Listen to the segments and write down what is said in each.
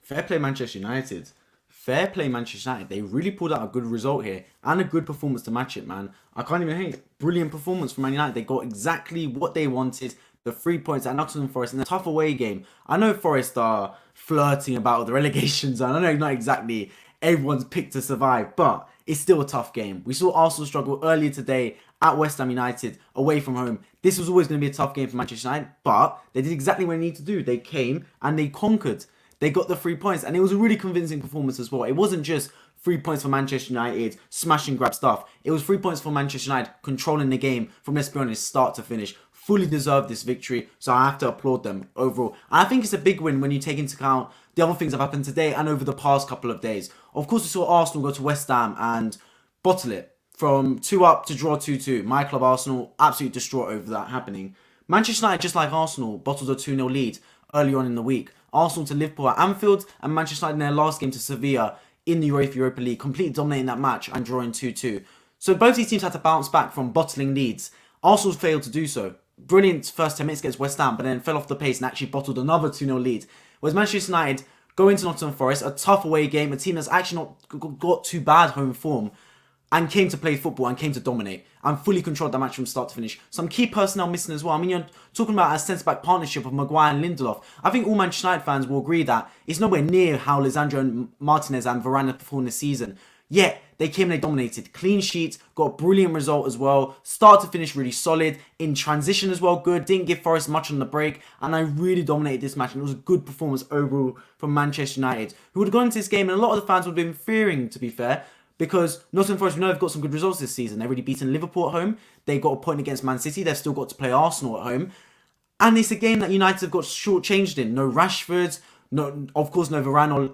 Fair play Manchester United. Fair play Manchester United. They really pulled out a good result here and a good performance to match it, man. I can't even hate. Brilliant performance from Man United. They got exactly what they wanted. The 3 points at Nottingham Forest in a tough away game. I know Forest are flirting about the relegations. I know not exactly everyone's picked to survive, but it's still a tough game. We saw Arsenal struggle earlier today at West Ham United away from home. This was always going to be a tough game for Manchester United, but they did exactly what they needed to do. They came and they conquered. They got the 3 points, and it was a really convincing performance as well. It wasn't just 3 points for Manchester United, smash and grab stuff. It was 3 points for Manchester United, controlling the game from, let's be honest, start to finish. Fully deserved this victory, so I have to applaud them overall. And I think it's a big win when you take into account the other things that have happened today and over the past couple of days. Of course, we saw Arsenal go to West Ham and bottle it. From 2 up to draw 2-2. My club Arsenal, absolutely distraught over that happening. Manchester United, just like Arsenal, bottled a 2-0 lead early on in the week. Arsenal to Liverpool at Anfield, and Manchester United in their last game to Sevilla in the Europa League, completely dominating that match and drawing 2-2. So both these teams had to bounce back from bottling leads. Arsenal failed to do so. Brilliant first 10 minutes against West Ham, but then fell off the pace and actually bottled another 2-0 lead. Whereas Manchester United go into Nottingham Forest, a tough away game, a team that's actually not got too bad home form, and came to play football and came to dominate and fully controlled the match from start to finish. Some key personnel missing as well. I mean, you're talking about a centre-back partnership of Maguire and Lindelof. I think all Manchester United fans will agree that it's nowhere near how Lisandro Martinez and Varane have performed this season. Yet, they came and they dominated. Clean sheets, got a brilliant result as well. Start to finish really solid. In transition as well, good. Didn't give Forest much on the break. And I really dominated this match. And it was a good performance overall from Manchester United, who would have gone into this game, and a lot of the fans would have been fearing, to be fair, because Nottingham Forest, we know they've got some good results this season. They've already beaten Liverpool at home. They got a point against Man City. They've still got to play Arsenal at home. And it's a game that United have got shortchanged in. No Rashford, no, of course, no Varane or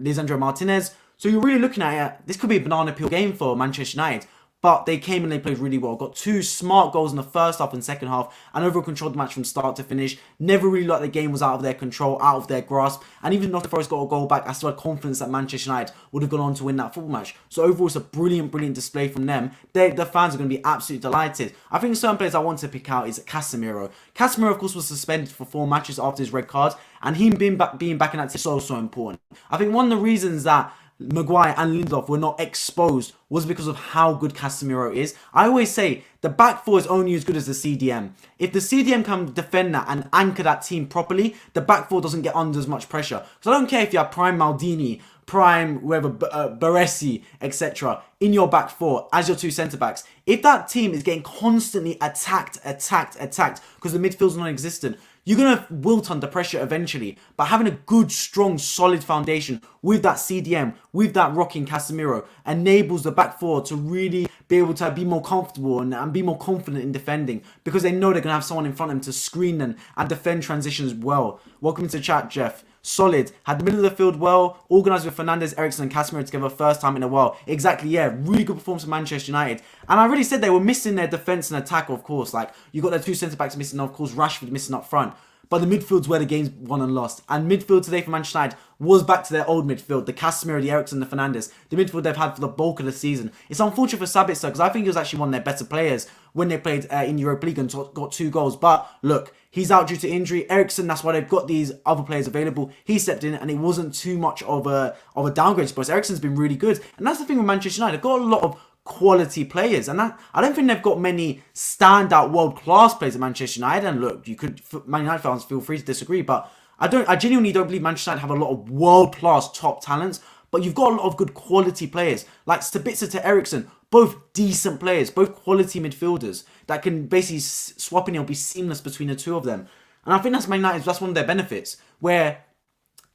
Lisandro Martinez. So you're really looking at it. This could be a banana peel game for Manchester United. But they came and they played really well. Got 2 smart goals in the first half and second half, and overall controlled the match from start to finish. Never really like the game was out of their control, out of their grasp. And even Nottingham Forest got a goal back, I still had confidence that Manchester United would have gone on to win that football match. So overall, it's a brilliant, brilliant display from them. The fans are going to be absolutely delighted. I think certain players I want to pick out is Casemiro. Casemiro, of course, was suspended for 4 matches after his red card, and him being back in that team is so important. I think one of the reasons that Maguire and Lindelof were not exposed was because of how good Casemiro is. I always say the back 4 is only as good as the CDM. If the CDM can defend that and anchor that team properly, the back 4 doesn't get under as much pressure. So I don't care if you have prime Maldini, prime whoever, Baresi, etc. in your back 4 as your 2 centre-backs. If that team is getting constantly attacked because the midfield's non-existent, you're going to wilt under pressure eventually. But having a good, strong, solid foundation with that CDM, with that rocking Casemiro, enables the back 4 to really be able to be more comfortable and be more confident in defending, because they know they're going to have someone in front of them to screen them and defend transitions well. Welcome to the chat, Jeff. Solid. Had the middle of the field well. Organised with Fernandes, Eriksen and Casemiro together first time in a while. Exactly, yeah. Really good performance from Manchester United. And I already said they were missing their defence and attack, of course. Like, you got their 2 centre-backs missing, of course, Rashford missing up front. But the midfield's where the game's won and lost. And midfield today for Manchester United was back to their old midfield. The Casemiro, the Eriksen, the Fernandes. The midfield they've had for the bulk of the season. It's unfortunate for Sabitzer, because I think he was actually one of their better players when they played in Europa League and got 2 goals. But look, he's out due to injury. Eriksen, that's why they've got these other players available. He stepped in and it wasn't too much of a downgrade for us. Eriksen's been really good. And that's the thing with Manchester United. They've got a lot of quality players, and that I don't think they've got many standout world-class players at Manchester United. And look, you could, Man United fans, feel free to disagree, but I genuinely don't believe Manchester United have a lot of world-class top talents, but you've got a lot of good quality players, like Sabitzer to Eriksen, both decent players, both quality midfielders that can basically swap in, it'll be seamless between the 2 of them. And I think that's Man United, that's one of their benefits, where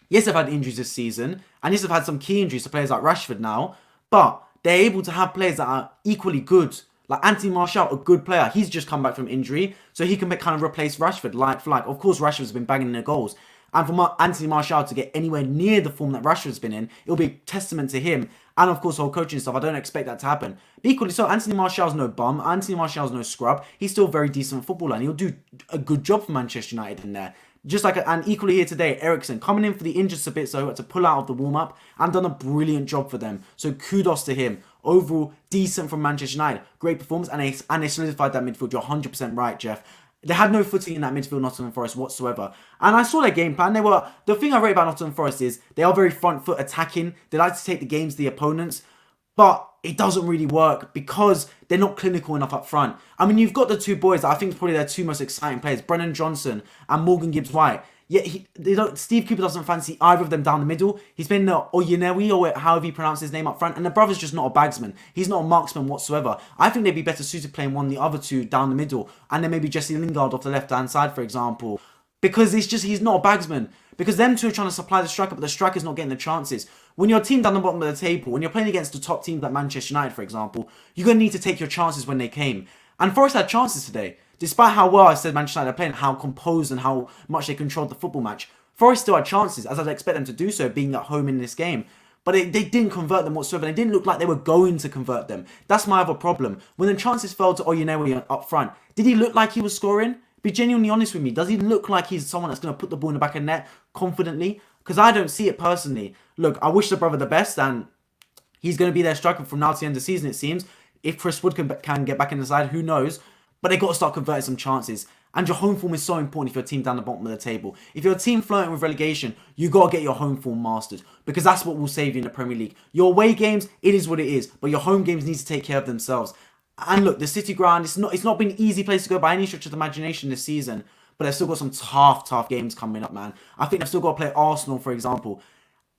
yes, they've had injuries this season, and yes, they've had some key injuries to players like Rashford now, but they're able to have players that are equally good. Like Antony Martial, a good player. He's just come back from injury, so he can kind of replace Rashford like for like. Of course, Rashford's been banging in the goals. And for Antony Martial to get anywhere near the form that Rashford's been in, it'll be a testament to him. And of course, whole coaching stuff. I don't expect that to happen. But equally so, Antony Martial's no bum. Antony Martial's no scrub. He's still a very decent footballer, and he'll do a good job for Manchester United in there. Just like, and equally here today, Eriksen coming in for the injured Sabitzer to pull out of the warm-up and done a brilliant job for them. So kudos to him. Overall, decent from Manchester United. Great performance, and they solidified that midfield. You're 100% right, Jeff. They had no footing in that midfield, Nottingham Forest, whatsoever. And I saw their game plan. The thing I rate about Nottingham Forest is they are very front foot attacking. They like to take the games to the opponents. But it doesn't really work because they're not clinical enough up front. I mean, you've got the two boys that I think is probably their two most exciting players, Brennan Johnson and Morgan Gibbs-White. Yet Steve Cooper doesn't fancy either of them down the middle. He's been Oyenewi, or however you pronounce his name, up front, and the brother's just not a bagsman. He's not a marksman whatsoever. I think they'd be better suited playing one of the other two down the middle, and then maybe Jesse Lingard off the left-hand side, for example. Because he's not a bagsman. Because them two are trying to supply the striker, but the striker's not getting the chances. When you're a team down the bottom of the table, when you're playing against the top teams like Manchester United, for example, you're going to need to take your chances when they came. And Forest had chances today. Despite how well I said Manchester United are playing, how composed and how much they controlled the football match, Forest still had chances, as I'd expect them to do so, being at home in this game. But they didn't convert them whatsoever. They didn't look like they were going to convert them. That's my other problem. When the chances fell to Oyenewi up front, did he look like he was scoring? Be genuinely honest with me. Does he look like he's someone that's going to put the ball in the back of the net confidently? Because I don't see it personally. Look, I wish the brother the best, and he's going to be their striker from now to the end of the season, it seems. If Chris Wood can get back in the side, who knows? But they got to start converting some chances. And your home form is so important if you're a team down the bottom of the table. If you're a team flirting with relegation, you got to get your home form mastered. Because that's what will save you in the Premier League. Your away games, it is what it is. But your home games need to take care of themselves. And look, the City ground, it's not been an easy place to go by any stretch of the imagination this season. But they've still got some tough games coming up, man. I think they've still got to play Arsenal, for example.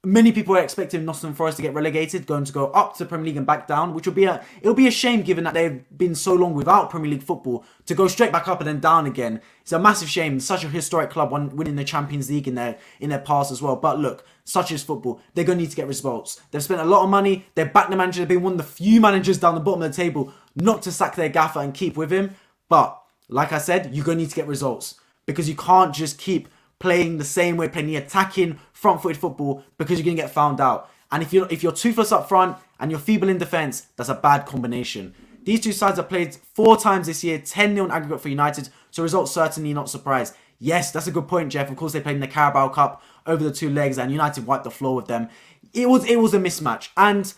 Many people are expecting Nottingham Forest to get relegated, going to go up to the Premier League and back down, which it'll be a shame given that they've been so long without Premier League football to go straight back up and then down again. It's a massive shame. Such a historic club winning the Champions League in their past as well. But look, such is football. They're going to need to get results. They've spent a lot of money. They've backed the manager. They've been one of the few managers down the bottom of the table not to sack their gaffer and keep with him. But like I said, you're going to need to get results because you can't just keep playing the same way, playing the attacking, front-footed football because you're going to get found out. And if you're toothless up front and you're feeble in defence, that's a bad combination. These two sides have played 4 times this year, 10-0 in aggregate for United, so results certainly not surprised. Yes, that's a good point, Jeff. Of course, they played in the Carabao Cup over the 2 legs and United wiped the floor with them. It was a mismatch. And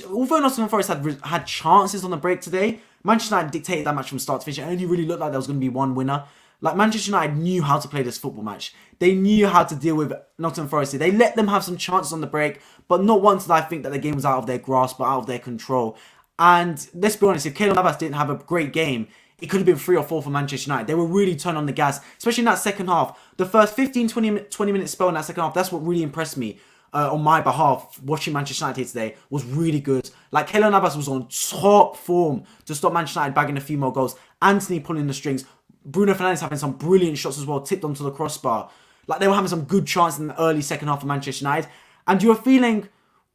although Nottingham Forest had chances on the break today, Manchester United dictated that match from start to finish. It only really looked like there was going to be one winner. Like, Manchester United knew how to play this football match. They knew how to deal with Nottingham Forest. They let them have some chances on the break, but not once did I think that the game was out of their grasp, but out of their control. And let's be honest, if Keylor Navas didn't have a great game, it could have been 3 or 4 for Manchester United. They were really turned on the gas, especially in that second half. The first 15-20 minute spell in that second half, that's what really impressed me on my behalf. Watching Manchester United here today was really good. Like, Keylor Navas was on top form to stop Manchester United bagging a few more goals. Antony pulling the strings. Bruno Fernandes having some brilliant shots as well, tipped onto the crossbar. Like, they were having some good chances in the early second half of Manchester United. And you were feeling,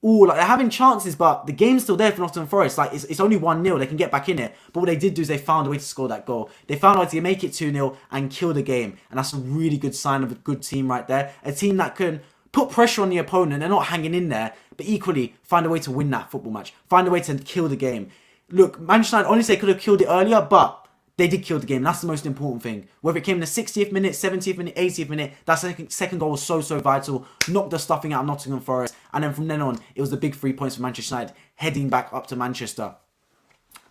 like they're having chances, but the game's still there for Nottingham Forest. Like, it's only 1-0, they can get back in it. But what they did do is they found a way to score that goal. They found a way to make it 2-0 and kill the game. And that's a really good sign of a good team right there. A team that can put pressure on the opponent. They're not hanging in there, but equally find a way to win that football match. Find a way to kill the game. Look, Manchester United, honestly, they could have killed it earlier, but they did kill the game. That's the most important thing. Whether it came in the 60th minute, 70th minute, 80th minute, that second goal was so vital. Knocked the stuffing out of Nottingham Forest. And then from then on, it was the big 3 points for Manchester United heading back up to Manchester.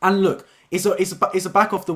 And look, it's off the back of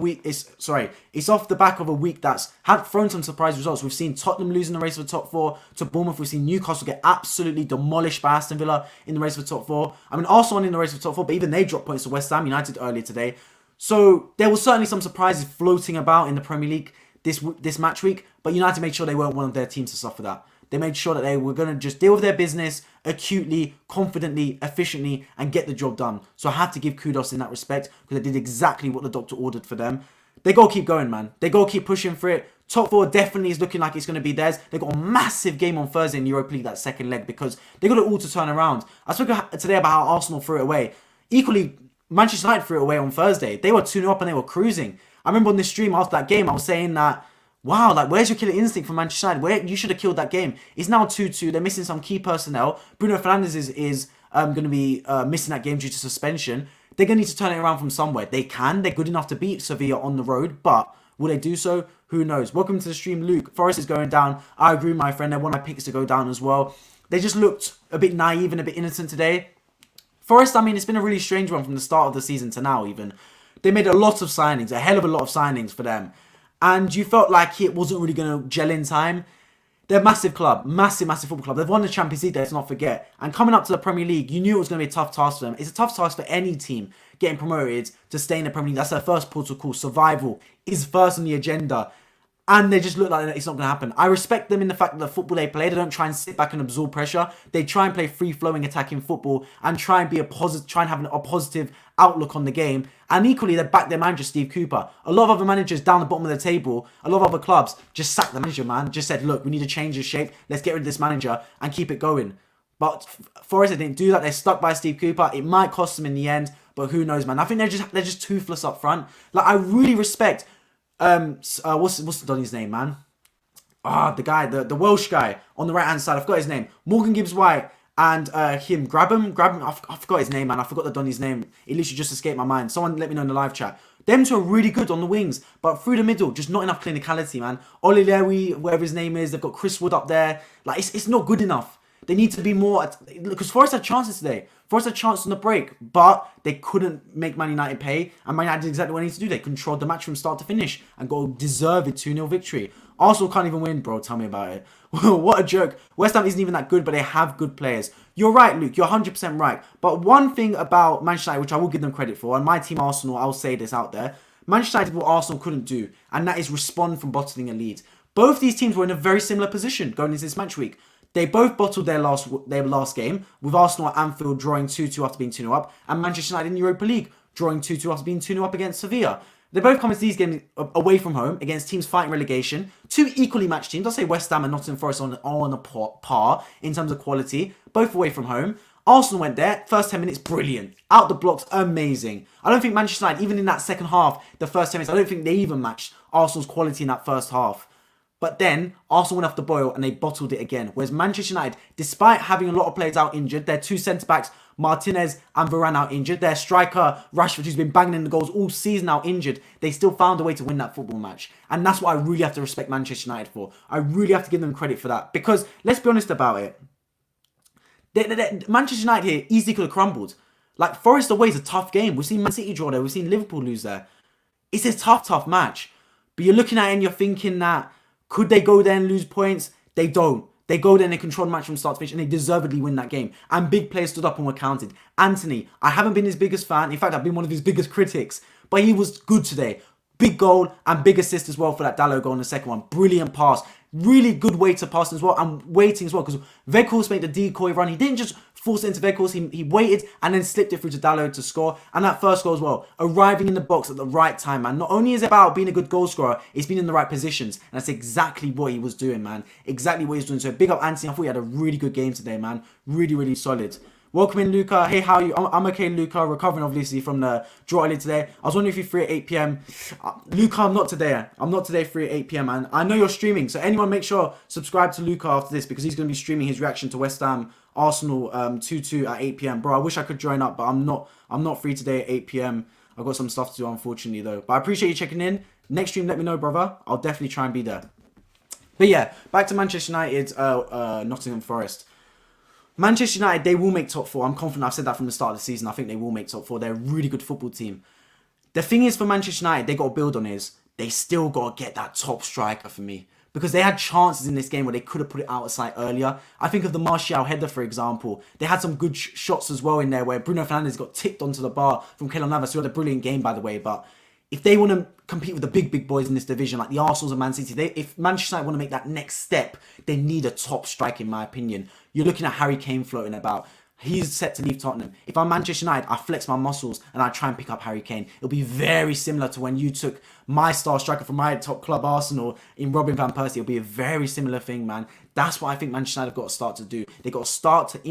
a week that's had thrown some surprise results. We've seen Tottenham losing the race for top 4 to Bournemouth. We've seen Newcastle get absolutely demolished by Aston Villa in the race for top 4. I mean, Arsenal in the race for top 4, but even they dropped points to West Ham United earlier today. So there was certainly some surprises floating about in the Premier League this match week, but United made sure they weren't one of their teams to suffer that. They made sure that they were going to just deal with their business acutely, confidently, efficiently, and get the job done. So I have to give kudos in that respect because they did exactly what the doctor ordered for them. They got to keep going, man. They got to keep pushing for it. Top 4 definitely is looking like it's going to be theirs. They got a massive game on Thursday in the Europa League, that second leg, because they got it all to turn around. I spoke today about how Arsenal threw it away. Equally, Manchester United threw it away on Thursday. They were 2-0 up and they were cruising. I remember on this stream after that game, I was saying that, wow, like, where's your killer instinct from Manchester United? Where you should have killed that game. It's now 2-2. They're missing some key personnel. Bruno Fernandes is going to be missing that game due to suspension. They're going to need to turn it around from somewhere. They can. They're good enough to beat Sevilla on the road, but will they do so? Who knows? Welcome to the stream, Luke. Forest is going down. I agree, my friend. They're one of my picks to go down as well. They just looked a bit naive and a bit innocent today. Forest, I mean, it's been a really strange one from the start of the season to now even. They made a lot of signings, a hell of a lot of signings for them. and you felt like it wasn't really going to gel in time. They're a massive club, massive football club. They've won the Champions League, let's not forget. And coming up to the Premier League, you knew it was going to be a tough task for them. It's a tough task for any team getting promoted to stay in the Premier League. That's their first port of call. Survival is first on the agenda. And they just look like it's not going to happen. I respect them in the fact that the football they play, they don't try and sit back and absorb pressure. They try and play free-flowing attacking football and try and be try and have a positive outlook on the game. And equally, they back their manager, Steve Cooper. A lot of other managers down the bottom of the table, a lot of other clubs just sacked the manager, man. Just said, look, we need to change the shape. Let's get rid of this manager and keep it going. But Forest, they didn't do that. They're stuck by Steve Cooper. It might cost them in the end, but who knows, man. I think they're just toothless up front. Like, I really respect what's Donny's name, man? The guy, the Welsh guy on the right hand side. I forgot his name. Morgan Gibbs White and him. Grab him. I forgot his name, man. I forgot the Donny's name. It literally just escaped my mind. Someone let me know in the live chat. Them two are really good on the wings, but through the middle, just not enough clinicality, man. Oli Lewy, whatever his name is, they've got Chris Wood up there. Like, it's not good enough. They need to be more, because Forest had chances today. Forest had chances on the break, but they couldn't make Man United pay. And Man United did exactly what they need to do. They controlled the match from start to finish and got a deserved 2-0 victory. Arsenal can't even win, bro. Tell me about it. What a joke. West Ham isn't even that good, but they have good players. You're right, Luke. You're 100% right. But one thing about Manchester United, which I will give them credit for, and my team Arsenal, I'll say this out there. Manchester United did what Arsenal couldn't do, and that is respond from bottling a lead. Both these teams were in a very similar position going into this match week. They both bottled their last game, with Arsenal at Anfield drawing 2-2 after being 2-0 up, and Manchester United in the Europa League drawing 2-2 after being 2-0 up against Sevilla. They both come into these games away from home against teams fighting relegation. Two equally matched teams. I'll say West Ham and Nottingham Forest are on a par in terms of quality. Both away from home. Arsenal went there. First 10 minutes, brilliant. Out the blocks, amazing. I don't think Manchester United, even in that second half, the first 10 minutes, I don't think they even matched Arsenal's quality in that first half. But then, Arsenal went off the boil and they bottled it again. Whereas Manchester United, despite having a lot of players out injured, their two centre-backs, Martinez and Varane out injured, their striker, Rashford, who's been banging in the goals all season out injured, they still found a way to win that football match. And that's what I really have to respect Manchester United for. I really have to give them credit for that. Because, let's be honest about it, Manchester United here easily could have crumbled. Like, Forest away is a tough game. We've seen Man City draw there. We've seen Liverpool lose there. It's a tough match. But you're looking at it and you're thinking that, could they go there and lose points? They don't. They go there and they control the match from start to finish and they deservedly win that game. And big players stood up and were counted. Antony, I haven't been his biggest fan. In fact, I've been one of his biggest critics. But he was good today. Big goal and big assist as well for that Dalot goal in the second one. Brilliant pass. Really good way to pass as well. And waiting as well. Because Weghorst made the decoy run. He didn't just force it into Weghorst. He waited and then slipped it through to Dalot to score. And that first goal as well. Arriving in the box at the right time, man. Not only is it about being a good goal scorer, it's been in the right positions. And that's exactly what he was doing, man. Exactly what he was doing. So big up Antony. I thought he had a really good game today, man. Really solid. Welcome in, Luca. Hey, how are you? I'm okay, Luca. Recovering, obviously, from the draw earlier today. I was wondering if you're free at 8 p.m. Luca, I'm not today. I'm not today free at 8 p.m, man. I know you're streaming, so anyone make sure subscribe to Luca after this because he's going to be streaming his reaction to West Ham Arsenal 2-2 at 8 p.m. Bro, I wish I could join up, but I'm not free today at 8 p.m. I've got some stuff to do, unfortunately, though. But I appreciate you checking in. Next stream, let me know, brother. I'll definitely try and be there. But yeah, back to Manchester United, Nottingham Forest. Manchester United, they will make top four. I'm confident. I've said that from the start of the season. I think they will make top four. They're a really good football team. The thing is for Manchester United, they got to build on is they still got to get that top striker for me. Because they had chances in this game where they could have put it out of sight earlier. I think of the Martial header, for example. They had some good shots as well in there where Bruno Fernandes got tipped onto the bar from Keylor Navas, who had a brilliant game, by the way. But if they want to compete with the big boys in this division, like the Arsenals and Man City, if Manchester United want to make that next step, they need a top striker, in my opinion. You're looking at Harry Kane floating about. He's set to leave Tottenham. If I'm Manchester United, I flex my muscles and I try and pick up Harry Kane. It'll be very similar to when you took my star striker from my top club, Arsenal, in Robin Van Persie. It'll be a very similar thing, man. That's what I think Manchester United have got to start to do. They've got to start to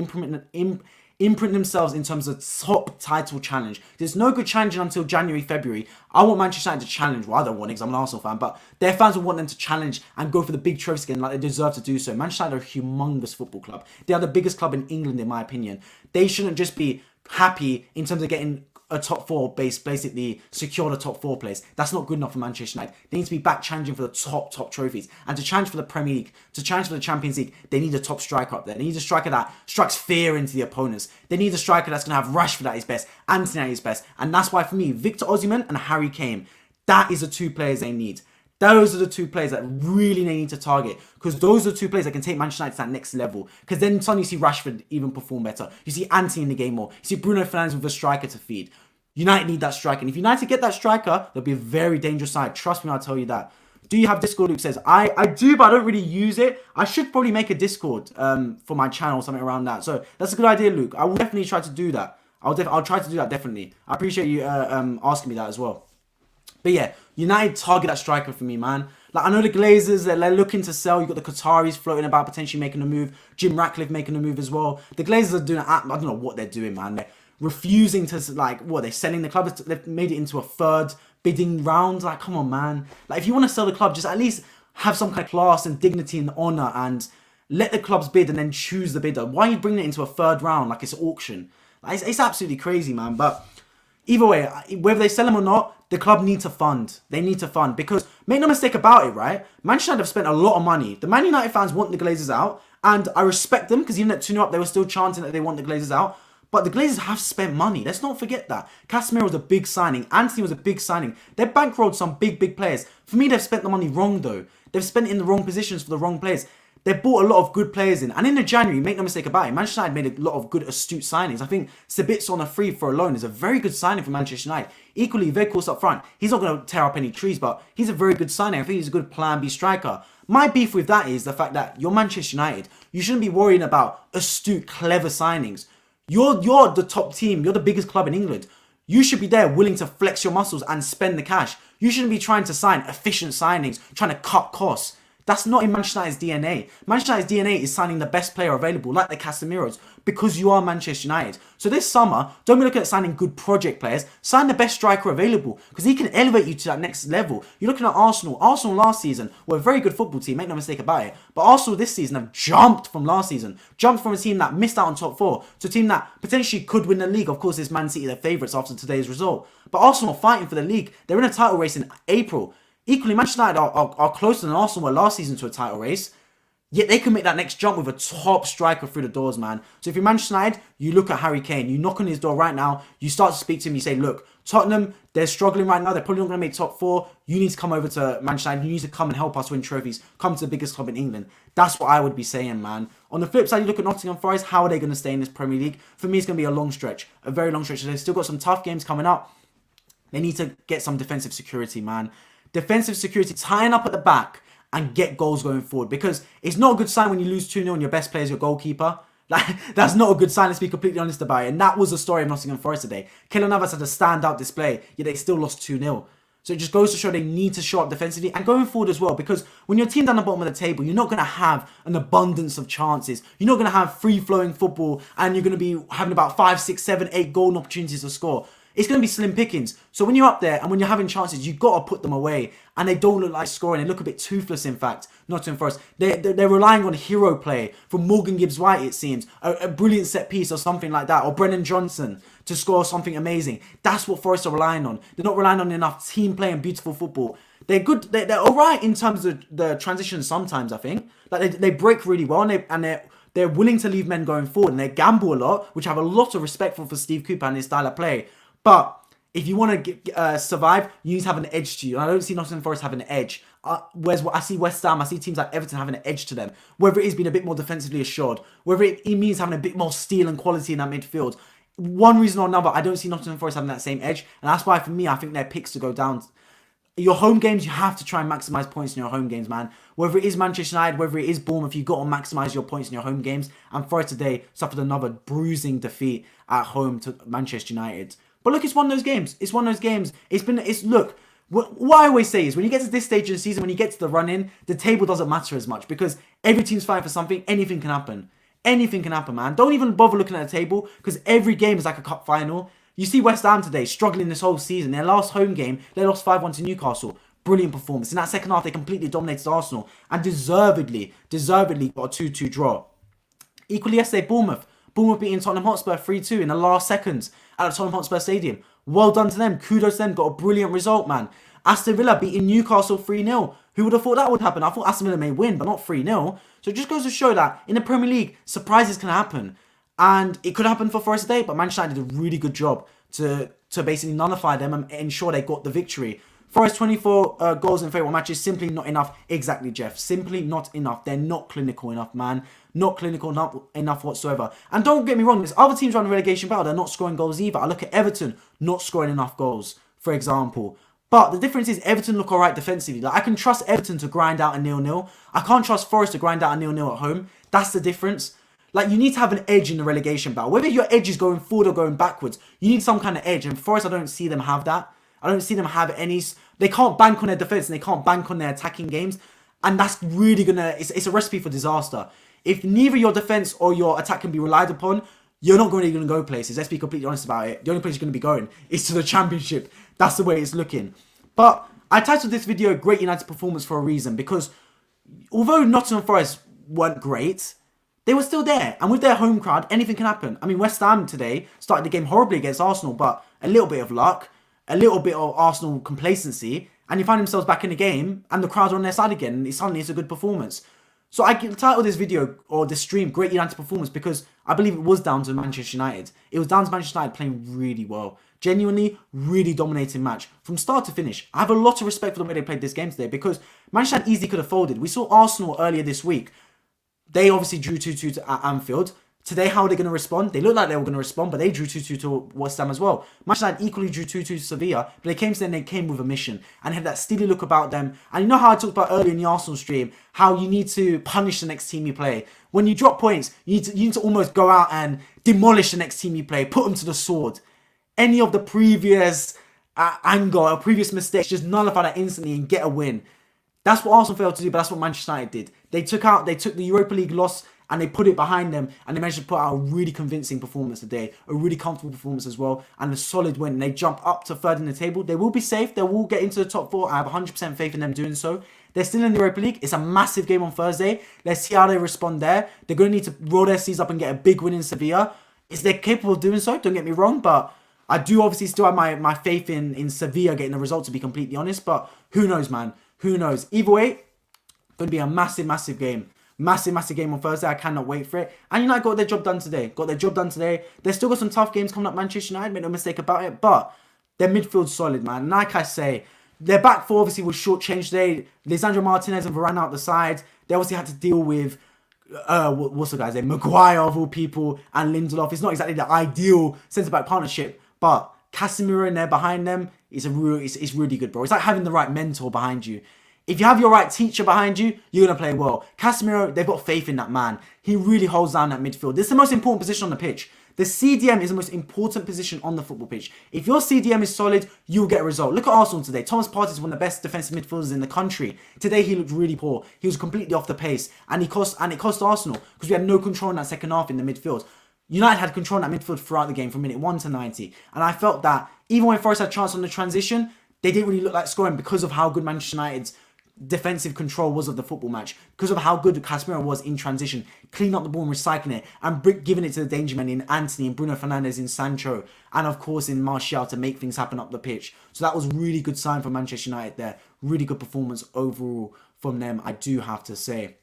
imprint themselves in terms of top title challenge. There's no good challenging until January, February. I want Manchester United to challenge. Well, I don't want it because I'm an Arsenal fan, but their fans will want them to challenge and go for the big trophies again like they deserve to do so. Manchester United are a humongous football club. They are the biggest club in England, in my opinion. They shouldn't just be happy in terms of getting a top four base, basically secure the top four place. That's not good enough for Manchester United. They need to be back challenging for the top trophies. And to challenge for the Premier League, to challenge for the Champions League, they need a top striker up there. They need a striker that strikes fear into the opponents. They need a striker that's going to have Rashford at his best, Antony at his best. And that's why, for me, Victor Osimhen and Harry Kane, that is the two players they need. Those are the two players that really they need to target, because those are the two players that can take Manchester United to that next level. Because then suddenly you see Rashford even perform better. You see Antony in the game more. You see Bruno Fernandes with a striker to feed. United need that striker. And if United get that striker, they'll be a very dangerous side. Trust me, I'll tell you that. Do you have Discord? Luke says, I do, but I don't really use it. I should probably make a Discord for my channel or something around that. So that's a good idea, Luke. I will definitely try to do that. I'll try to do that, definitely. I appreciate you asking me that as well. But yeah, United target that striker for me, man. Like, I know the Glazers, they're looking to sell. You've got the Qataris floating about, potentially making a move. Jim Ratcliffe making a move as well. The Glazers are doing, I don't know what they're doing, man. They're refusing to, like, they're selling the club. They've made it into a third bidding round. Like, come on, man. Like, if you want to sell the club, just at least have some kind of class and dignity and honour, and let the clubs bid and then choose the bidder. Why are you bringing it into a third round like it's an auction? Like, it's absolutely crazy, man. But either way, whether they sell them or not, the club need to fund. They need to fund, because make no mistake about it, right? Manchester United have spent a lot of money. The Man United fans want the Glazers out, and I respect them, because even at 2-0 up, they were still chanting that they want the Glazers out. But the Glazers have spent money. Let's not forget that. Casemiro was a big signing. Antony was a big signing. They've bankrolled some big players. For me, they've spent the money wrong, though. They've spent it in the wrong positions for the wrong players. They've bought a lot of good players in. And in the January, make no mistake about it, Manchester United made a lot of good, astute signings. I think Sabitzer on a free for a loan is a very good signing for Manchester United. Equally, Weghorst up front. He's not going to tear up any trees, but he's a very good signing. I think he's a good plan B striker. My beef with that is the fact that you're Manchester United. You shouldn't be worrying about astute, clever signings. You're the top team. You're the biggest club in England. You should be there willing to flex your muscles and spend the cash. You shouldn't be trying to sign efficient signings, trying to cut costs. That's not in Manchester United's DNA. Manchester United's DNA is signing the best player available, like the Casemiros, because you are Manchester United. So this summer, don't be looking at signing good project players. Sign the best striker available, because he can elevate you to that next level. You're looking at Arsenal. Arsenal last season were a very good football team, make no mistake about it. But Arsenal this season have jumped from last season. Jumped from a team that missed out on top 4 to a team that potentially could win the league. Of course, it's Man City, their favourites after today's result. But Arsenal are fighting for the league. They're in a title race in April. Equally, Manchester United are closer than Arsenal were last season to a title race. Yet they can make that next jump with a top striker through the doors, man. So if you're Manchester United, you look at Harry Kane. You knock on his door right now. You start to speak to him. You say, look, Tottenham, they're struggling right now. They're probably not going to make top 4. You need to come over to Manchester United. You need to come and help us win trophies. Come to the biggest club in England. That's what I would be saying, man. On the flip side, you look at Nottingham Forest. How are they going to stay in this Premier League? For me, it's going to be a long stretch. A very long stretch. They've still got some tough games coming up. They need to get some defensive security, man. Defensive security, tying up at the back and get goals going forward, because it's not a good sign when you lose 2-0 and your best player is your goalkeeper. Like, that's not a good sign, let's be completely honest about it. And that was the story of Nottingham Forest today. Keylor Navas had a standout display, yet they still lost 2-0. So it just goes to show they need to show up defensively and going forward as well, because when your team down the bottom of the table, you're not going to have an abundance of chances. You're not going to have free-flowing football, and you're going to be having about 5, 6, 7, 8 goal opportunities to score. It's going to be slim pickings. So when you're up there and when you're having chances, you've got to put them away. And they don't look like scoring. They look a bit toothless, in fact. Nottingham Forest. They're relying on hero play from Morgan Gibbs-White, it seems. A brilliant set piece or something like that. Or Brennan Johnson to score something amazing. That's what Forest are relying on. They're not relying on enough team play and beautiful football. They're good. They're all right in terms of the transition sometimes, I think. Like they break really well, and they're willing to leave men going forward. And they gamble a lot, which I have a lot of respect for Steve Cooper and his style of play. But if you want to survive, you need to have an edge to you. And I don't see Nottingham Forest having an edge. Whereas I see West Ham, I see teams like Everton having an edge to them. Whether it is being a bit more defensively assured, whether it means having a bit more steel and quality in that midfield. One reason or another, I don't see Nottingham Forest having that same edge. And that's why, for me, I think they're picks to go down. Your home games, you have to try and maximise points in your home games, man. Whether it is Manchester United, whether it is Bournemouth, you've got to maximise your points in your home games. And Forest today suffered another bruising defeat at home to Manchester United. But look, it's one of those games. It's one of those games. Look, what I always say is when you get to this stage of the season, when you get to the run-in, the table doesn't matter as much because every team's fighting for something. Anything can happen. Anything can happen, man. Don't even bother looking at the table because every game is like a cup final. You see West Ham today struggling this whole season. Their last home game, they lost 5-1 to Newcastle. Brilliant performance. In that second half, they completely dominated Arsenal and deservedly got a 2-2 draw. Equally yesterday, Bournemouth beating Tottenham Hotspur 3-2 in the last seconds at the Tottenham Hotspur Stadium. Well done to them. Kudos to them. Got a brilliant result, man. Aston Villa beating Newcastle 3-0. Who would have thought that would happen? I thought Aston Villa may win, but not 3-0. So it just goes to show that in the Premier League, surprises can happen. And it could happen for Forest today, but Manchester United did a really good job to basically nullify them and ensure they got the victory. Forest 24 goals in favourable matches, simply not enough. Exactly, Jeff. Simply not enough. They're not clinical enough, man. Not clinical enough whatsoever. And don't get me wrong, there's other teams around the relegation battle, they're not scoring goals either. I look at Everton, not scoring enough goals, for example. But the difference is Everton look alright defensively. Like, I can trust Everton to grind out a 0-0. I can't trust Forest to grind out a 0-0 at home. That's the difference. Like, you need to have an edge in the relegation battle. Whether your edge is going forward or going backwards, you need some kind of edge. And Forest, I don't see them have that. I don't see them have any... They can't bank on their defence and they can't bank on their attacking games. And that's really going to... It's a recipe for disaster. If neither your defence or your attack can be relied upon, you're not really going to go places. Let's be completely honest about it. The only place you're going to be going is to the Championship. That's the way it's looking. But I titled this video Great United Performance for a reason, because although Nottingham Forest weren't great, they were still there. And with their home crowd, anything can happen. I mean, West Ham today started the game horribly against Arsenal, but a little bit of luck, a little bit of Arsenal complacency, and you find themselves back in the game and the crowd are on their side again, and suddenly it's a good performance. So I can title this video or this stream Great United Performance because I believe it was down to Manchester United. It was down to Manchester United playing really well. Genuinely, really dominating match from start to finish. I have a lot of respect for the way they played this game today because Manchester United easily could have folded. We saw Arsenal earlier this week. They obviously drew 2-2 at Anfield. Today, how are they going to respond? They looked like they were going to respond, but they drew 2-2 to West Ham as well. Manchester United equally drew 2-2 to Sevilla, but they came to them, they came with a mission and had that steely look about them. And you know how I talked about earlier in the Arsenal stream, how you need to punish the next team you play. When you drop points, you need to almost go out and demolish the next team you play, put them to the sword. Any of the previous anger or previous mistakes, just nullify that instantly and get a win. That's what Arsenal failed to do, but that's what Manchester United did. They took the Europa League loss and they put it behind them, and they managed to put out a really convincing performance today, a really comfortable performance as well, and a solid win. And they jump up to third in the table. They will be safe. They will get into the top four. I have 100% faith in them doing so. They're still in the Europa League. It's a massive game on Thursday. Let's see how they respond there. They're going to need to roll their sleeves up and get a big win in Sevilla. Is they capable of doing so? Don't get me wrong, but I do obviously still have my faith in Sevilla getting the result, to be completely honest. But who knows, man? Who knows? Either way, going to be a massive, massive game. Massive game on Thursday. I cannot wait for it. And United got their job done today. They've still got some tough games coming up, Manchester United. Make no mistake about it. But their midfield's solid, man. And like I say, their back four obviously was shortchanged today. Lisandro Martinez and Varane out the side. They obviously had to deal with, what's the guy's name? Maguire, of all people, and Lindelof. It's not exactly the ideal centre-back partnership. But Casemiro in there behind them, it's really good, bro. It's like having the right mentor behind you. If you have your right teacher behind you, you're going to play well. Casemiro, they've got faith in that man. He really holds down that midfield. This is the most important position on the pitch. The CDM is the most important position on the football pitch. If your CDM is solid, you'll get a result. Look at Arsenal today. Thomas Partey is one of the best defensive midfielders in the country. Today, he looked really poor. He was completely off the pace. And it cost Arsenal because we had no control in that second half in the midfield. United had control in that midfield throughout the game from minute 1 to 90. And I felt that even when Forest had a chance on the transition, they didn't really look like scoring because of how good Manchester United's defensive control was of the football match, because of how good Casemiro was in transition, cleaning up the ball and recycling it, and giving it to the danger men in Antony and Bruno Fernandes in Sancho, and of course in Martial to make things happen up the pitch. So that was really good sign for Manchester United there. Really good performance overall from them, I do have to say.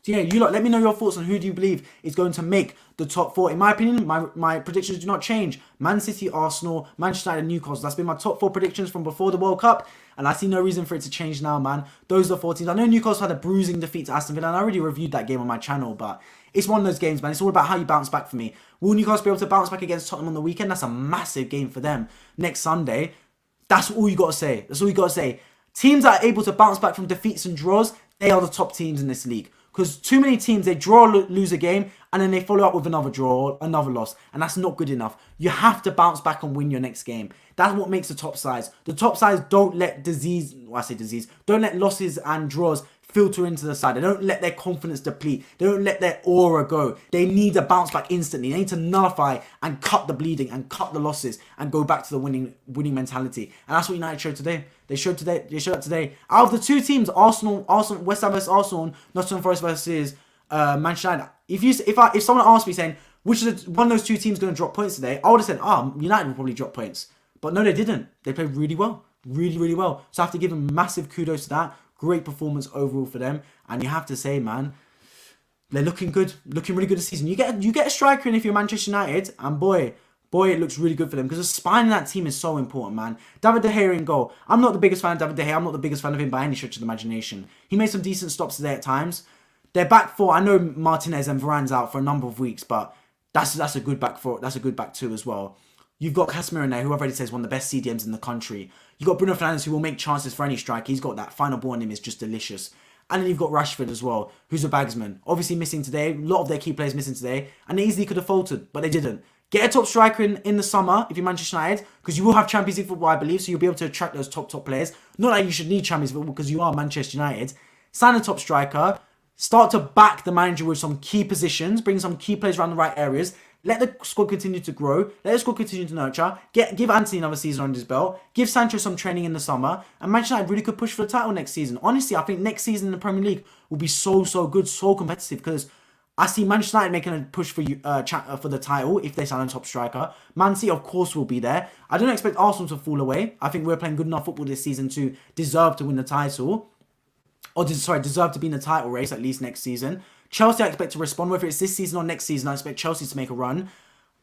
So yeah, you lot, let me know your thoughts on who do you believe is going to make the top four. In my opinion, my predictions do not change. Man City, Arsenal, Manchester United, and Newcastle. That's been my top four predictions from before the World Cup. And I see no reason for it to change now, man. Those are the 4 teams. I know Newcastle had a bruising defeat to Aston Villa, and I already reviewed that game on my channel, but it's one of those games, man. It's all about how you bounce back for me. Will Newcastle be able to bounce back against Tottenham on the weekend? That's a massive game for them next Sunday. That's all you got to say. That's all you got to say. Teams that are able to bounce back from defeats and draws, they are the top teams in this league. Because too many teams, they draw or lose a game, and then they follow up with another draw or another loss. And that's not good enough. You have to bounce back and win your next game. That's what makes the top sides. The top sides don't let don't let losses and draws filter into the side. They don't let their confidence deplete. They don't let their aura go. They need to bounce back instantly. They need to nullify and cut the bleeding and cut the losses and go back to the winning mentality. And that's what United showed today. They showed that today. Out of the two teams, Arsenal, West Ham versus Arsenal, Nottingham Forest versus Manchester United. If someone asked me saying which is one of those two teams going to drop points today, I would have said, United will probably drop points. But no, they didn't. They played really well. Really well. So I have to give them massive kudos to that. Great performance overall for them. And you have to say, man, they're looking good. Looking really good this season. You get a striker in if you're Manchester United. And boy, boy, it looks really good for them because the spine in that team is so important, man. David De Gea in goal. I'm not the biggest fan of David De Gea. I'm not the biggest fan of him by any stretch of the imagination. He made some decent stops today at times. Their back four, I know Martinez and Varane's out for a number of weeks, but that's a good back four. That's a good back two as well. You've got Casemiro in there, who I've already said is one of the best CDMs in the country. You've got Bruno Fernandes, who will make chances for any strike. He's got that final ball in him is just delicious. And then you've got Rashford as well, who's a bagsman. Obviously missing today. A lot of their key players missing today. And they easily could have faltered, but they didn't. Get a top striker in the summer if you're Manchester United, because you will have Champions League football, I believe, so you'll be able to attract those top players. Not that you should need Champions League football because you are Manchester United. Sign a top striker. Start to back the manager with some key positions. Bring some key players around the right areas. Let the squad continue to grow. Let the squad continue to nurture. Give Antony another season under his belt. Give Sancho some training in the summer. And Manchester United really could push for the title next season. Honestly, I think next season in the Premier League will be so good, so competitive. Because I see Manchester United making a push for the title if they sign a top striker. Man City, of course, will be there. I don't expect Arsenal to fall away. I think we're playing good enough football this season to deserve to win the title. Deserve to be in the title race at least next season. Chelsea, I expect to respond. Whether it's this season or next season, I expect Chelsea to make a run.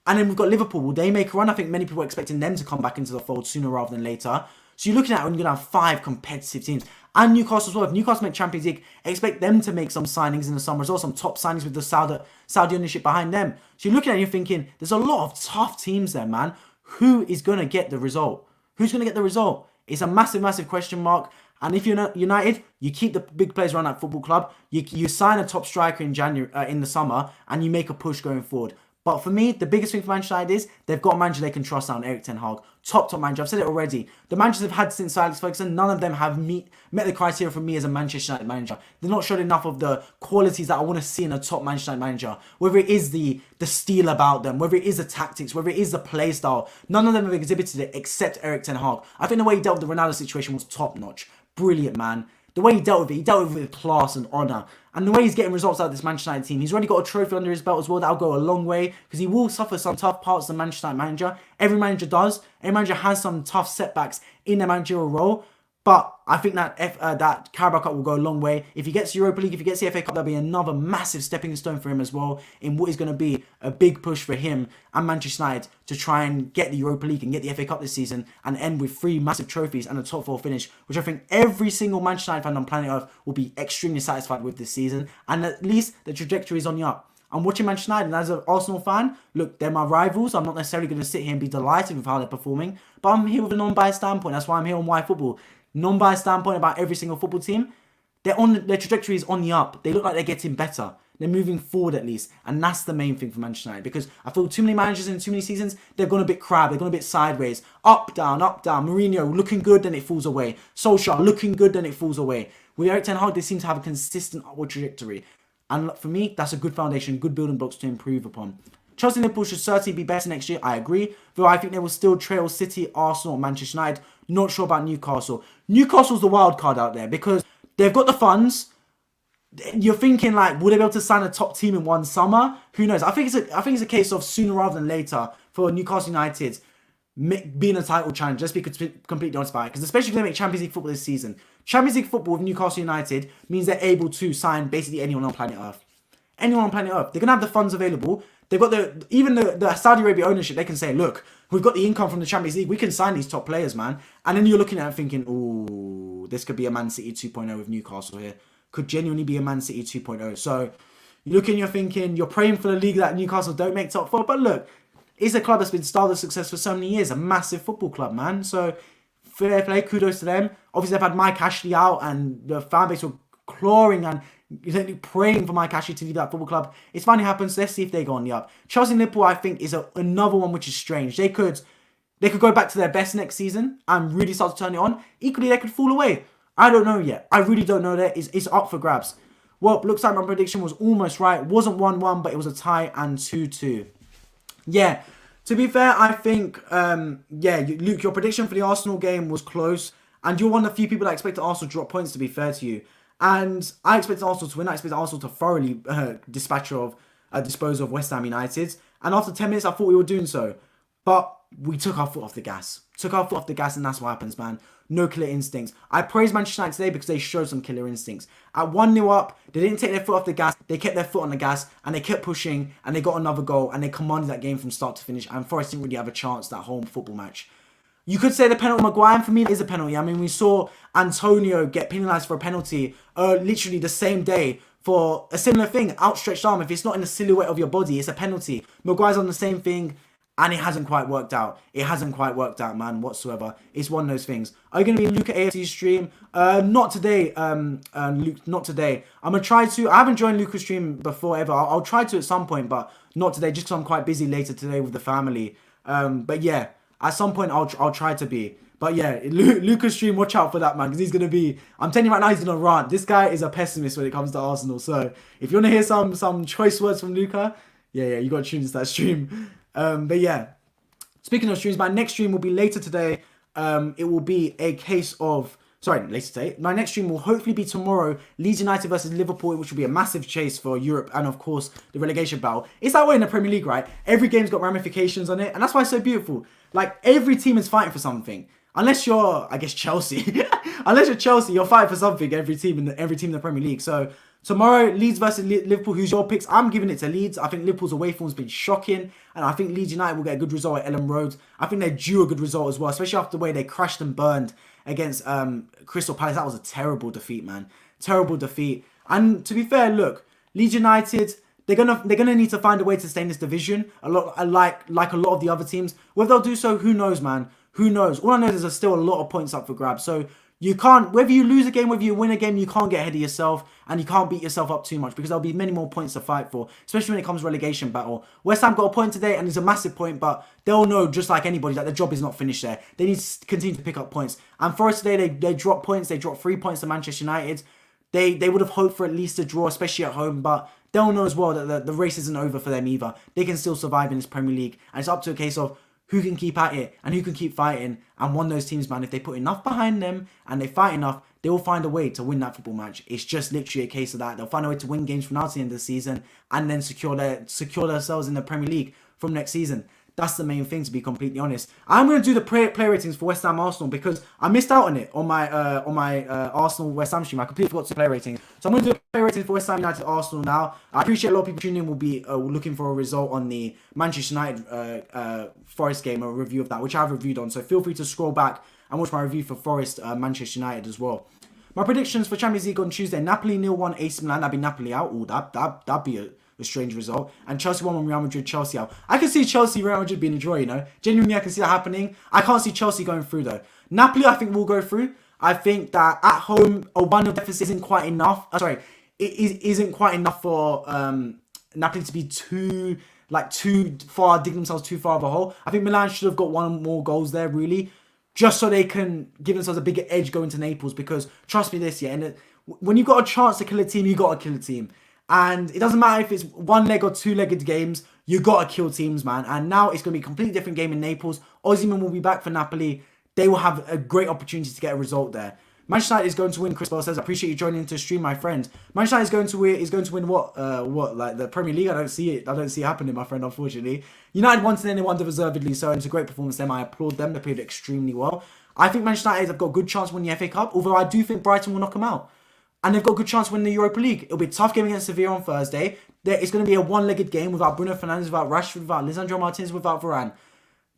And then we've got Liverpool. Will they make a run? I think many people are expecting them to come back into the fold sooner rather than later. So you're looking at when you're going to have 5 competitive teams. And Newcastle as well. If Newcastle make Champions League, expect them to make some signings in the summer as well. Some top signings with the Saudi ownership behind them. So you're looking at it and you're thinking, there's a lot of tough teams there, man. Who is going to get the result? Who's going to get the result? It's a massive question mark. And if you're not United, you keep the big players around that football club. You sign a top striker in in the summer, and you make a push going forward. But for me, the biggest thing for Manchester United is they've got a manager they can trust now, Erik ten Hag. Top manager. I've said it already. The managers they've had since Alex Ferguson, none of them have met the criteria for me as a Manchester United manager. They're not showing enough of the qualities that I want to see in a top Manchester United manager. Whether it is the steel about them, whether it is the tactics, whether it is the play style. None of them have exhibited it except Erik ten Hag. I think the way he dealt with the Ronaldo situation was top notch. Brilliant, man. The way he dealt with it with class and honour. And the way he's getting results out of this Manchester United team. He's already got a trophy under his belt as well. That'll go a long way. Because he will suffer some tough parts as a Manchester United manager. Every manager does. Every manager has some tough setbacks in their managerial role. But I think that that Carabao Cup will go a long way. If he gets Europa League, if he gets the FA Cup, that'll be another massive stepping stone for him as well. In what is going to be a big push for him and Manchester United to try and get the Europa League and get the FA Cup this season. And end with 3 massive trophies and a top 4 finish. Which I think every single Manchester United fan on planet Earth will be extremely satisfied with this season. And at least the trajectory is on the up. I'm watching Manchester United, and as an Arsenal fan, look, they're my rivals. I'm not necessarily going to sit here and be delighted with how they're performing. But I'm here with a non-biased standpoint. That's why I'm here on Why Football. Non-biased standpoint about every single football team, their trajectory is on the up. They look like they're getting better. They're moving forward at least. And that's the main thing for Manchester United. Because I feel too many managers in too many seasons, they've gone a bit crab. They've gone a bit sideways. Up, down, up, down. Mourinho looking good, then it falls away. Solskjaer looking good, then it falls away. With Erik ten Hag, they seem to have a consistent upward trajectory. And for me, that's a good foundation, good building blocks to improve upon. Chelsea and Liverpool should certainly be better next year, I agree. Though I think they will still trail City, Arsenal, and Manchester United. Not sure about Newcastle. Newcastle's the wild card out there because they've got the funds. You're thinking like, would they be able to sign a top team in one summer? Who knows? I think it's a case of sooner rather than later for Newcastle United being a title challenge. Let's be completely honest about it. Because especially if they make Champions League football this season. Champions League football with Newcastle United means they're able to sign basically anyone on planet Earth. Anyone on planet Earth. They're going to have the funds available. They've got the Saudi Arabia ownership. They can say, look, we've got the income from the Champions League. We can sign these top players, man. And then you're looking at it thinking, ooh, this could be a Man City 2.0 with Newcastle here. Could genuinely be a Man City 2.0. So you're looking, you're thinking, you're praying for the league that Newcastle don't make top 4. But look, it's a club that's been starred with success for so many years. A massive football club, man. So fair play, kudos to them. Obviously, they've had Mike Ashley out and the fan base were clawing and praying for Mike Ashley to leave that football club. It's finally happened, so let's see if they go on the up. Chelsea and Liverpool, I think, is another one which is strange. They could go back to their best next season and really start to turn it on. Equally, they could fall away. I don't know yet. I really don't know that. It's up for grabs. Well, looks like my prediction was almost right. It wasn't 1-1, but it was a tie and 2-2. Yeah, to be fair, I think, Luke, your prediction for the Arsenal game was close. And you're one of the few people that expected Arsenal to drop points, to be fair to you. And I expected Arsenal to win. I expected Arsenal to thoroughly dispose of West Ham United. And after 10 minutes, I thought we were doing so. But we took our foot off the gas. And that's what happens, man. No killer instincts. I praise Manchester United today because they showed some killer instincts. At 1-0 up, they didn't take their foot off the gas. They kept their foot on the gas and they kept pushing and they got another goal and they commanded that game from start to finish. And Forest didn't really have a chance that whole football match. You could say the penalty on Maguire, and for me, it is a penalty. I mean, we saw Antonio get penalised for a penalty literally the same day for a similar thing, outstretched arm. If it's not in the silhouette of your body, it's a penalty. Maguire's on the same thing. And it hasn't quite worked out. It hasn't quite worked out, man, whatsoever. It's one of those things. Are you going to be in Luca AFC's stream? Not today, Luke, not today. I'm going to try to. I haven't joined Luca's stream before ever. I'll try to at some point, but not today, just because I'm quite busy later today with the family. But yeah, at some point, I'll try to be. But yeah, Luca's stream, watch out for that, man, because he's going to be. I'm telling you right now, he's going to rant. This guy is a pessimist when it comes to Arsenal. So if you want to hear some choice words from Luca, yeah, you got to tune into that stream. But yeah, speaking of streams, my next stream will be later today. It will be a case of, later today. My next stream will hopefully be tomorrow, Leeds United versus Liverpool, which will be a massive chase for Europe and of course the relegation battle. It's that way in the Premier League, right? Every game's got ramifications on it, and that's why it's so beautiful. Like, every team is fighting for something. Unless you're, I guess, Chelsea. Unless you're Chelsea, you're fighting for something, every team in the Premier League. So tomorrow, Leeds versus Liverpool. Who's your picks? I'm giving it to Leeds. I think Liverpool's away form's been shocking. And I think Leeds United will get a good result at Ellen Road. I think they're due a good result as well, especially after the way they crashed and burned against Crystal Palace. That was a terrible defeat, man. Terrible defeat. And to be fair, look, Leeds United, they're gonna need to find a way to stay in this division. Like a lot of the other teams. Whether they'll do so, who knows, man? Who knows? All I know is there's still a lot of points up for grabs. So you can't, whether you lose a game, whether you win a game, you can't get ahead of yourself and you can't beat yourself up too much because there'll be many more points to fight for, especially when it comes to relegation battle. West Ham got a point today and it's a massive point, but they'll know just like anybody that the job is not finished there. They need to continue to pick up points. And Forest today, they dropped points. They dropped 3 points to Manchester United. They would have hoped for at least a draw, especially at home, but they'll know as well that the race isn't over for them either. They can still survive in this Premier League. And it's up to a case of who can keep at it and who can keep fighting. And one of those teams, man, if they put enough behind them and they fight enough, they will find a way to win that football match. It's just literally a case of that. They'll find a way to win games from now to the end of the season and then secure themselves in the Premier League from next season. That's the main thing, to be completely honest. I'm going to do the player ratings for West Ham Arsenal because I missed out on it on my Arsenal West Ham stream. I completely forgot to play ratings. So I'm going to do a player rating for West Ham United Arsenal now. I appreciate a lot of people tuning in will be looking for a result on the Manchester United Forest game, a review of that, which I've reviewed on. So feel free to scroll back and watch my review for Forest Manchester United as well. My predictions for Champions League on Tuesday: Napoli 0-1 AC Milan. That'd be Napoli out. Oh, that'd be a strange result. And Chelsea 1-1 Real Madrid, Chelsea out. I can see Chelsea Real Madrid being a draw, you know. Genuinely, I can see that happening. I can't see Chelsea going through though. Napoli, I think, will go through. I think that at home, a 1-0 deficit isn't quite enough. It isn't quite enough for Napoli to be too far, dig themselves too far of a hole. I think Milan should have got one more goals there, really, just so they can give themselves a bigger edge going to Naples. Because trust me, and when you've got a chance to kill a team, you got to kill a team. And it doesn't matter if it's one-leg or two-legged games, you got to kill teams, man. And now it's going to be a completely different game in Naples. Osimhen will be back for Napoli. They will have a great opportunity to get a result there. Manchester United is going to win. Chris Bell says, I appreciate you joining into the stream, my friend. Manchester United is going to win what? Like the Premier League? I don't see it happening, my friend, unfortunately. United won today and they won deservedly, so it's a great performance them. I applaud them. They played extremely well. I think Manchester United have got a good chance to win the FA Cup, although I do think Brighton will knock them out. And they've got a good chance to win the Europa League. It'll be a tough game against Sevilla on Thursday. It's going to be a one-legged game without Bruno Fernandes, without Rashford, without Lisandro Martinez, without Varane.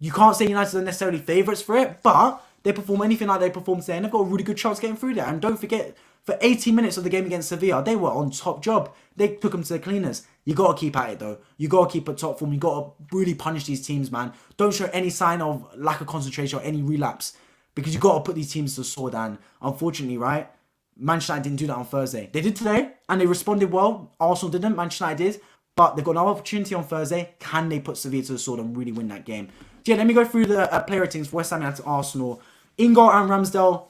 You can't say United are necessarily favourites for it, but they perform anything like they performed today, and they've got a really good chance of getting through there. And don't forget, for 80 minutes of the game against Sevilla, they were on top job. They took them to the cleaners. You got to keep at it, though. You got to keep at top form. You got to really punish these teams, man. Don't show any sign of lack of concentration or any relapse, because you got to put these teams to the sword. And unfortunately, right, Manchester United didn't do that on Thursday. They did today, and they responded well. Arsenal didn't. Manchester United did. But they've got another opportunity on Thursday. Can they put Sevilla to the sword and really win that game? So yeah, let me go through the player ratings for West Ham United Arsenal. Ingo and Ramsdale,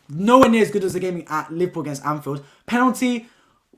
nowhere near as good as the game at Liverpool against Anfield. Penalty,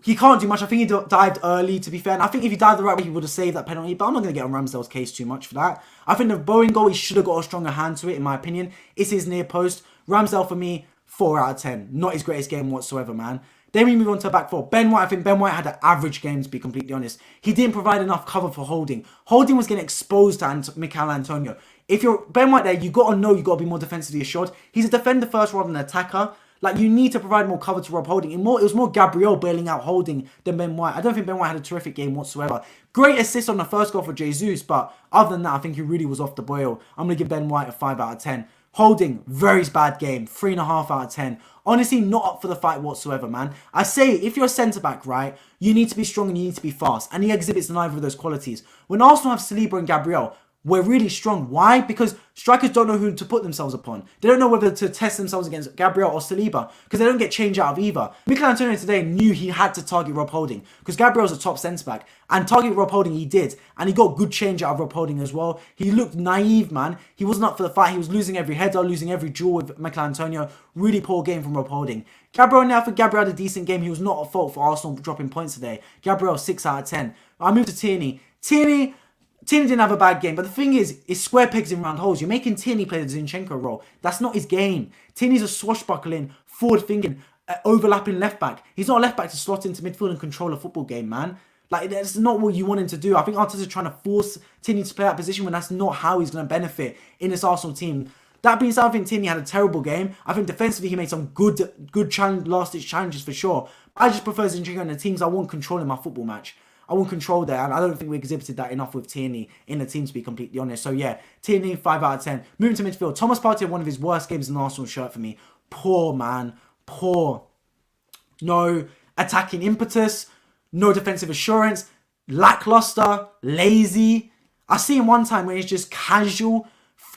he can't do much. I think he dived early, to be fair. And I think if he dived the right way, he would have saved that penalty. But I'm not going to get on Ramsdale's case too much for that. I think the Bowen goal, he should have got a stronger hand to it, in my opinion. It's his near post. Ramsdale, for me, 4 out of 10. Not his greatest game whatsoever, man. Then we move on to a back four. Ben White, I think Ben White had an average game, to be completely honest. He didn't provide enough cover for Holding. Holding was getting exposed to Mikel Antonio. If you're Ben White there, you got to know you got to be more defensively assured. He's a defender first rather than an attacker. Like, you need to provide more cover to Rob Holding. It was more Gabriel bailing out Holding than Ben White. I don't think Ben White had a terrific game whatsoever. Great assist on the first goal for Jesus, but other than that, I think he really was off the boil. I'm going to give Ben White a 5 out of 10. Holding, very bad game. 3.5 out of 10. Honestly, not up for the fight whatsoever, man. I say, if you're a centre-back, right, you need to be strong and you need to be fast. And he exhibits neither of those qualities. When Arsenal have Saliba and Gabriel, we're really strong. Why? Because strikers don't know who to put themselves upon. They don't know whether to test themselves against Gabriel or Saliba because they don't get change out of either. Mikel Antonio today knew he had to target Rob Holding because Gabriel's a top centre-back. And target Rob Holding he did. And he got good change out of Rob Holding as well. He looked naive, man. He wasn't up for the fight. He was losing every header, losing every duel with Mikel Antonio. Really poor game from Rob Holding. Gabriel, now for Gabriel had a decent game. He was not at fault for Arsenal dropping points today. Gabriel, 6 out of 10. I moved to Tierney. Tierney didn't have a bad game, but the thing is, it's square pegs in round holes. You're making Tierney play the Zinchenko role. That's not his game. Tierney's a swashbuckling, forward-thinking, overlapping left-back. He's not a left-back to slot into midfield and control a football game, man. Like, that's not what you want him to do. I think Arteta's trying to force Tierney to play that position when that's not how he's going to benefit in this Arsenal team. That being said, I think Tierney had a terrible game. I think defensively he made some good last-ditch challenges for sure. I just prefer Zinchenko and the teams I want control in my football match. I want control there, and I don't think we exhibited that enough with Tierney in the team, to be completely honest. So yeah, Tierney, 5 out of 10. Moving to midfield, Thomas Partey had one of his worst games in an Arsenal shirt for me. Poor, man. Poor. No attacking impetus, no defensive assurance, lackluster, lazy. I see him one time where he's just casual,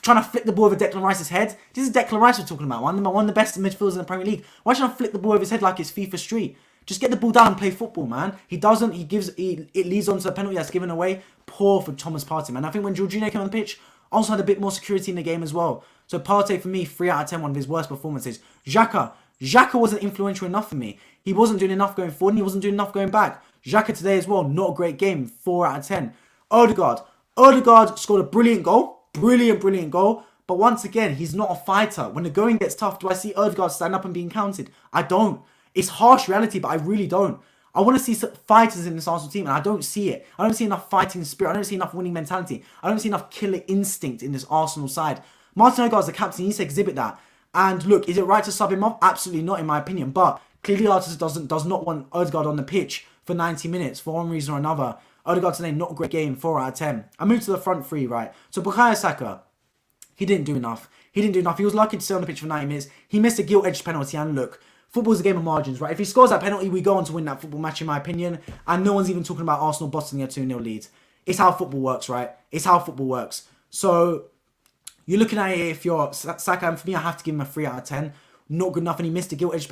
trying to flick the ball over Declan Rice's head. This is Declan Rice we're talking about, one of the best midfielders in the Premier League. Why should I flick the ball over his head like it's FIFA Street? Just get the ball down and play football, man. He doesn't. It leads on to a penalty that's given away. Poor for Thomas Partey, man. I think when Jorginho came on the pitch, also had a bit more security in the game as well. So Partey, for me, 3 out of 10, one of his worst performances. Xhaka wasn't influential enough for me. He wasn't doing enough going forward and he wasn't doing enough going back. Xhaka today as well, not a great game. 4 out of 10. Odegaard scored a brilliant goal. Brilliant goal. But once again, he's not a fighter. When the going gets tough, do I see Odegaard stand up and being counted? I don't. It's harsh reality, but I really don't. I want to see fighters in this Arsenal team, and I don't see it. I don't see enough fighting spirit. I don't see enough winning mentality. I don't see enough killer instinct in this Arsenal side. Martin Odegaard's the captain. He needs to exhibit that. And look, is it right to sub him off? Absolutely not, in my opinion. But clearly, Arteta does not want Odegaard on the pitch for 90 minutes for one reason or another. Odegaard today, not a great game. 4 out of 10. I moved to the front three, right? So Bukayo Saka, he didn't do enough. He was lucky to stay on the pitch for 90 minutes. He missed a gilt-edged penalty, and look, football's a game of margins, right? If he scores that penalty, we go on to win that football match, in my opinion. And no one's even talking about Arsenal bottling a 2-0 lead. It's how football works, right? It's how football works. So, you're looking at it, if you're Saka, and for me, I have to give him a 3 out of 10. Not good enough, and he missed a gilt-edged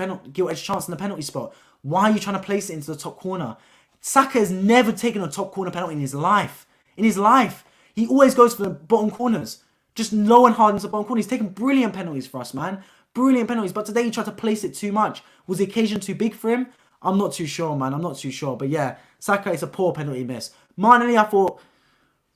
chance in the penalty spot. Why are you trying to place it into the top corner? Saka has never taken a top corner penalty in his life. He always goes for the bottom corners. Just low and hard into the bottom corner. He's taken brilliant penalties for us, man. Brilliant penalties, but today he tried to place it too much. Was the occasion too big for him? I'm not too sure, man. I'm not too sure. But yeah, Saka is a poor penalty miss. Martinelli, I thought,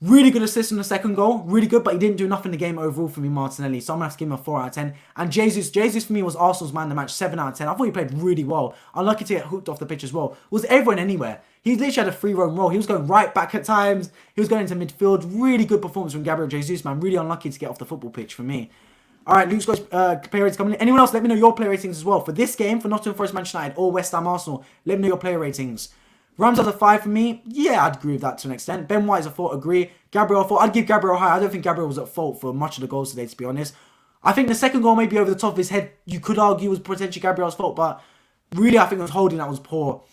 really good assist in the second goal. Really good, but he didn't do enough in the game overall for me, Martinelli. So I'm going to have to give him a 4 out of 10. And Jesus for me was Arsenal's man of the match, 7 out of 10. I thought he played really well. Unlucky to get hooked off the pitch as well. Was everyone anywhere? He literally had a free roam role. He was going right back at times. He was going into midfield. Really good performance from Gabriel Jesus, man. Really unlucky to get off the football pitch for me. Alright, Luke's got player ratings coming in. Anyone else, let me know your player ratings as well. For this game, for Nottingham Forest, Manchester United, or West Ham Arsenal, let me know your player ratings. Ramsdale's a 5 for me. Yeah, I'd agree with that to an extent. Ben White is a 4, agree. Gabriel a 4. I'd give Gabriel a high. I don't think Gabriel was at fault for much of the goals today, to be honest. I think the second goal maybe over the top of his head, you could argue was potentially Gabriel's fault, but really I think it was Holding that was poor.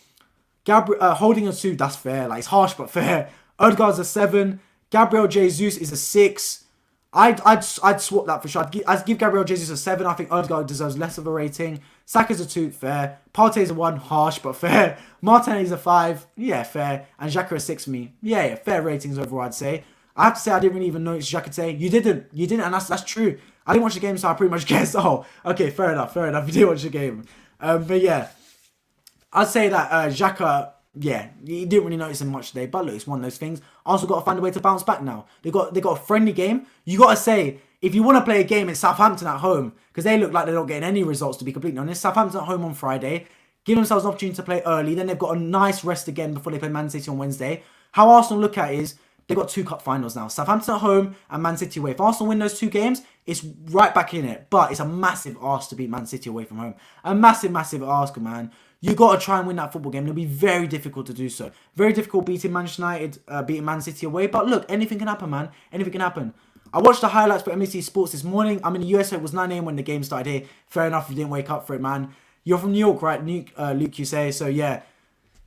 Holding a 2, that's fair. Like, it's harsh but fair. Odegaard's a 7. Gabriel Jesus is a 6. I'd swap that for sure. I'd give Gabriel Jesus a 7. I think Odegaard deserves less of a rating. Saka's a 2, fair. Partey's a 1, harsh but fair. Martinelli's a 5, yeah, fair. And Xhaka a 6 for me. Yeah, fair ratings overall, I'd say. I have to say I didn't really even notice Xhaka today. You didn't, and that's true. I didn't watch the game, so I pretty much guessed. Oh, okay, fair enough. You didn't watch the game. But yeah, I'd say that Xhaka, yeah, you didn't really notice him much today. But look, it's one of those things. Also got to find a way to bounce back now. They got a friendly game. You got to say, if you want to play a game, it's Southampton at home. Because they look like they're not getting any results, to be completely honest. Southampton at home on Friday. give themselves an opportunity to play early. Then they've got a nice rest again before they play Man City on Wednesday. How Arsenal look at it is they've got 2 cup finals now. Southampton at home and Man City away. If Arsenal win those 2 games, it's right back in it. But it's a massive ask to beat Man City away from home. A massive, massive ask, man. You got to try and win that football game. It'll be very difficult to do so. Very difficult beating Manchester United, beating Man City away. But look, anything can happen, man. Anything can happen. I watched the highlights for MUT Sports this morning. I'm in the US, so it was 9 a.m. when the game started here. Fair enough, you didn't wake up for it, man. You're from New York, right? Luke, you say. So, yeah.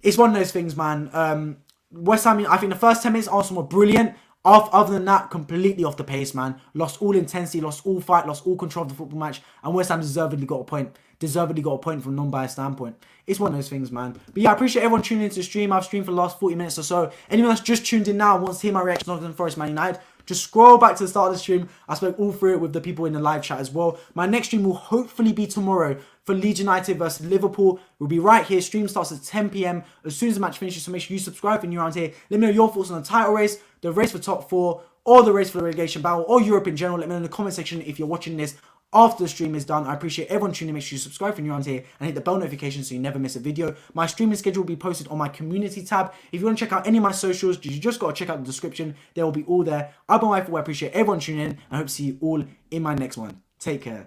It's one of those things, man. West Ham, I think the first 10 minutes, Arsenal were brilliant. Other than that, completely off the pace, man. Lost all intensity, lost all fight, lost all control of the football match. And West Ham deservedly got a point. From a non-biased standpoint. It's one of those things, man. But yeah, I appreciate everyone tuning into the stream. I've streamed for the last 40 minutes or so. Anyone that's just tuned in now and wants to hear my reaction to Nottingham Forest Man United, just scroll back to the start of the stream. I spoke all through it with the people in the live chat as well. My next stream will hopefully be tomorrow for Leeds United versus Liverpool. We'll be right here. Stream starts at 10 p.m. as soon as the match finishes. So make sure you subscribe if you're around here. Let me know your thoughts on the title race, the race for top 4, or the race for the relegation battle, or Europe in general. Let me know in the comment section if you're watching this after the stream is done. I appreciate everyone tuning in. Make sure you subscribe if you're around here and hit the bell notification so you never miss a video. My streaming schedule will be posted on my community tab. If you want to check out any of my socials, you just got to check out the description. They will be all there. I've been Wifey. I appreciate everyone tuning in. I hope to see you all in my next one. Take care.